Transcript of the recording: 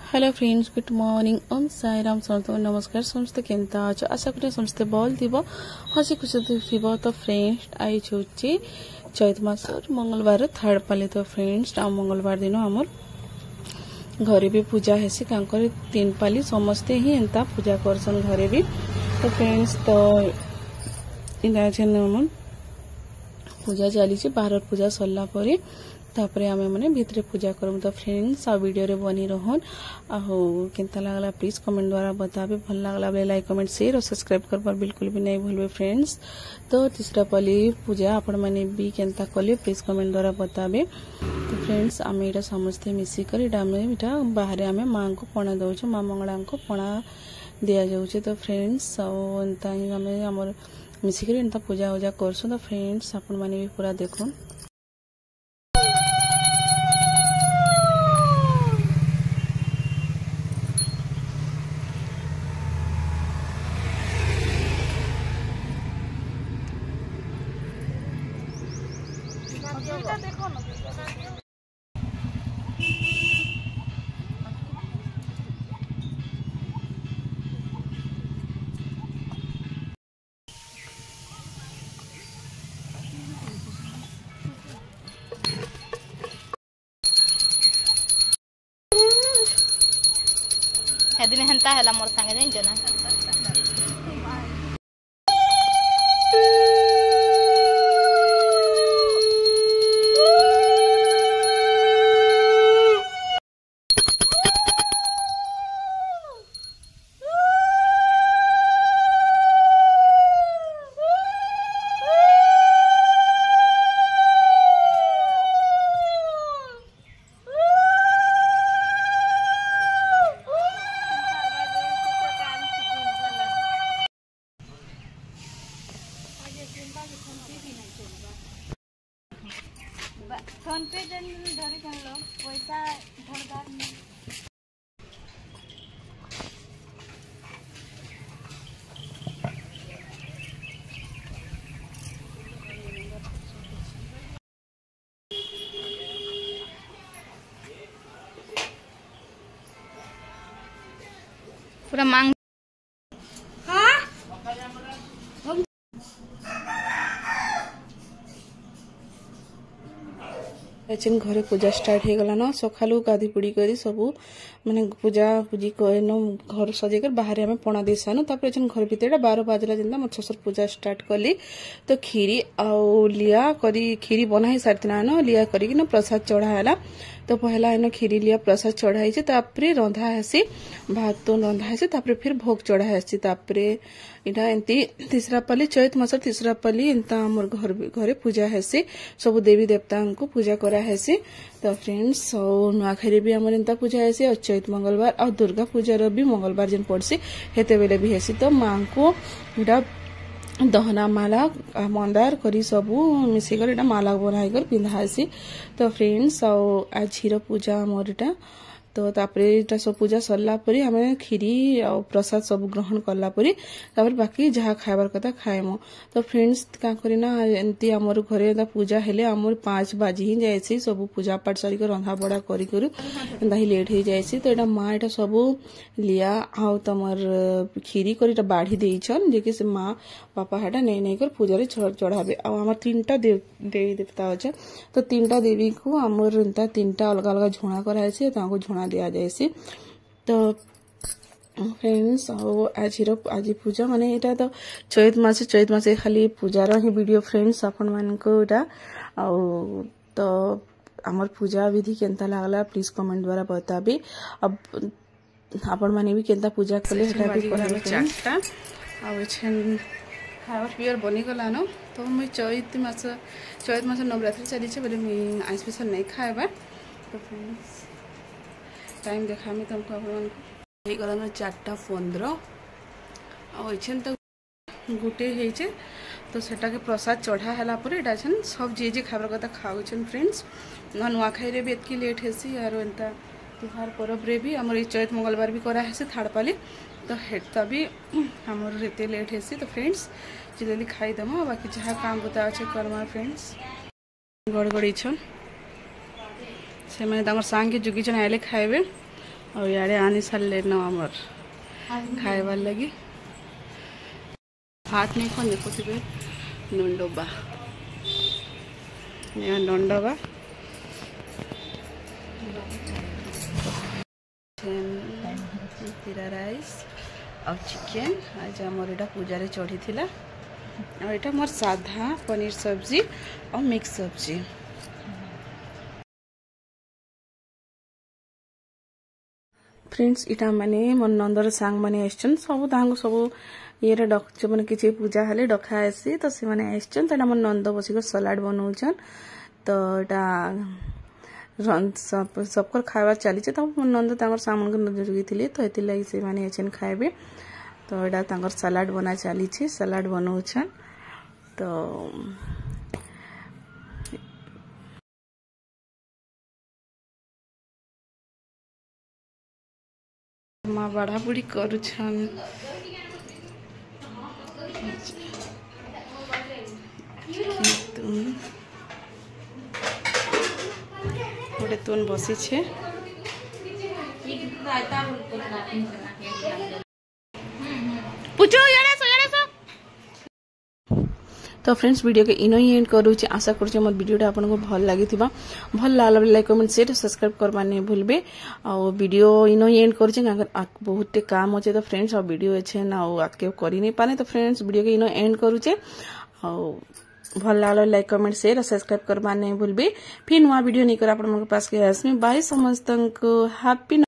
Hello friends, good morning. Om Sai Ram. समस्त नमस्कार। समस्त केमता अच्छे? आशा करें समस्ते भल थी, हसी खुशी थी। तो फ्रेंड्स आई छे चैत मासर मंगलवार थर्ड पाली। तो फ्रेंड्स मंगलवार दिन आमर घरे भी पूजा हेसी कांकर 3 पाली समस्ते ही एंता पूजा करसन घरे भी। तो फ्रेंड्स तो इना पूजा चली बाहर पूजा सरला परे तापरे आमे माने भितरे पूजा करम। तो फ्रेंड्स आ वीडियो रे बनी रहन आहो केनता लागला प्लीज कमेंट द्वारा बताबे। भल लागला बेले लाइक कमेंट शेयर और सब्सक्राइब करबार बिल्कुल भी नहीं भूलबे फ्रेंड्स। तो तीसरा पाली पूजा आपण माने भी केनता कले प्लीज कमेंट द्वारा बताबे। तो फ्रेंड्स आमे एटा समस्ते मिसी कर एटा बाहर आमे मां को पणा दउछ, मां मंगला को पणा दिया जाउछ। तो फ्रेंड्स एंता ही आमे हमर मिसी कर एंता पूजा उजा करसु। तो फ्रेंड्स आपण माने भी पूरा देखो। हेदिन हेंता हैला मोर संगे जाइन जना फोन पे जन धरे कन लो पैसा धरदार पूरा मांग घरे पूजा स्टार्ट हो गला न। सकालू गाधी पुड़ी करी सब माने पूजा पूजी करन घर सजे कर बाहर हमें पणा दे सानु। तापर घर भीतर 12 बाजला जिंदा मोर ससुर पूजा स्टार्ट कली। तो खीरी आउ लिया करी खीरी बना ही सारतना न लिया करी न प्रसाद चढ़ाला। तो पहला इन खीरी लिया प्रसाद चढ़ाई छे, तापरे रंधा हेसी भात तो रंधा हेसी, तापरे फिर भोग चढ़ा हेसी। तापरे इटा एंती तीसरा पाली चैत मासर तीसरा पाली एंता हमर घरे पूजा हेसी, सब देवी देवता को पूजा करा हेसी। तो फ्रेंड्स नुआखाई भी हमर एंता पूजा हेसी और चैत मंगलवार और दुर्गा पूजा भी मंगलवार जिन पड़सी हेते बेले भी हेसी। तो मां को इटा दहना माला मंदार करी सबू मिसिकर एटा माला बनाई कर पिंधासी। तो फ्रेंड्स आज हीरो पूजा मोर एटा। तो तापरे एटा सब पूजा सरला परी हमें खीरी और प्रसाद सब ग्रहण करला परी तापर बाकी जहाँ खाइबार कथा खाएमो। तो फ्रेंड्स का करिना एंती हमर घरे पूजा हेले हमर 5 बाजी ही जायसी, सब पूजा पाठ सरी कर रंधा बड़ा करी करू एंता ही लेट ही जायसी। तो एटा मां एटा सब लिया आउ तमर खीरी कर एटा बाढ़ी देइछन जे कि से मां पापा हेटा नै नै कर पूजा रे चढ़ाबे। आ हमर 3टा देवी देवता अछि। तो 3टा देवी को हमर एंता 3टा अलग अलग झोणा कराइसी, ताको झोणा दिया जायसी। तो फ्रेंड्स आज पूजा माने एटा तो चैत मासे खाली पूजार ही वीडियो फ्रेंड्स आपण मान को एटा। तो हमर पूजा विधि केनता लागला प्लीज कमेंट द्वारा बताबे। अब आपण माने भी केनता पूजा कले हेटा भी कहबे। चारटा आ छन खावर पियर बनी गला न। तो मैं चैत मास नवरात्रि चली छे बोले मैं आज स्पेशल नहीं खाएबा। तो फ्रेंड्स टाइम देखा मैं तुमको अपन को गला 4:15 और एछन तो गुटे हे छे। तो सेटा के प्रसाद चढ़ा हला परे एटा छन सब जे जे खाबर कथा खाउ छन फ्रेंड्स। नुआखाई रे भी एतकी लेट हेसी और एंता त्योहार परब रे भी हमर चैत मंगलवार भी करा हेसी थार्ड पाली। तो हेता भी हमर रेते लेट हेसी। तो फ्रेंड्स जल्दी खाई दमा बाकी जहाँ काम बता अच्छे करमा फ्रेंड्स गड़गड़ी छन से मैंने सांग के जुगी छन आइले खाइबे और यारे आनी सारे न आमर खाइबार लगी भात नहीं कौन देखुवे नंडोबा नंडोबा जीरा राइस और चिकेन आज आमर एटा पूजा रे चढ़ी थिला और एटा मोर साधा पनीर सब्जी और मिक्स सब्जी। फ्रेंड्स इटा माने मोर नंदर सांग माने आइछन सब तांग सब ये रे डक माने किछि पूजा हले डखा आसी तो से माने आइछन तडा मोर नंद बसी सलाड बनौछन तो एटा सबकर खावा चली तो मोर नंद तांगर सामान को नजर जोगिथिले तो एति लागि से माने आछन खाइबे तो एटा तांगर सलाड बना चली छी सलाड बनौछन तो माँ बढ़ा बुढ़ी करुछन गोटे तुन बसी छे पूछो तो फ्रेंड्स वीडियो के इनो ही एंड करूँ आशा करूँ मोर वीडियोटा आपको भल लगी भल लगे लाइक कमेंट शेयर सब्सक्राइब करवा नहीं भूलबे और वीडियो इनो ही एंड करूँ बहुत काम अच्छे तो फ्रेंड्स और वीडियो अच्छे ना आगे कर नहीं पाने तो फ्रेंड्स वीडियो के इनो एंड करूँ और भल लगे लाइक कमेंट शेयर सब्सक्राइब करवा नहीं भूलबे फिर नुआ वीडियो नहीं कर आप पास के बाय समस्त को हैप्पी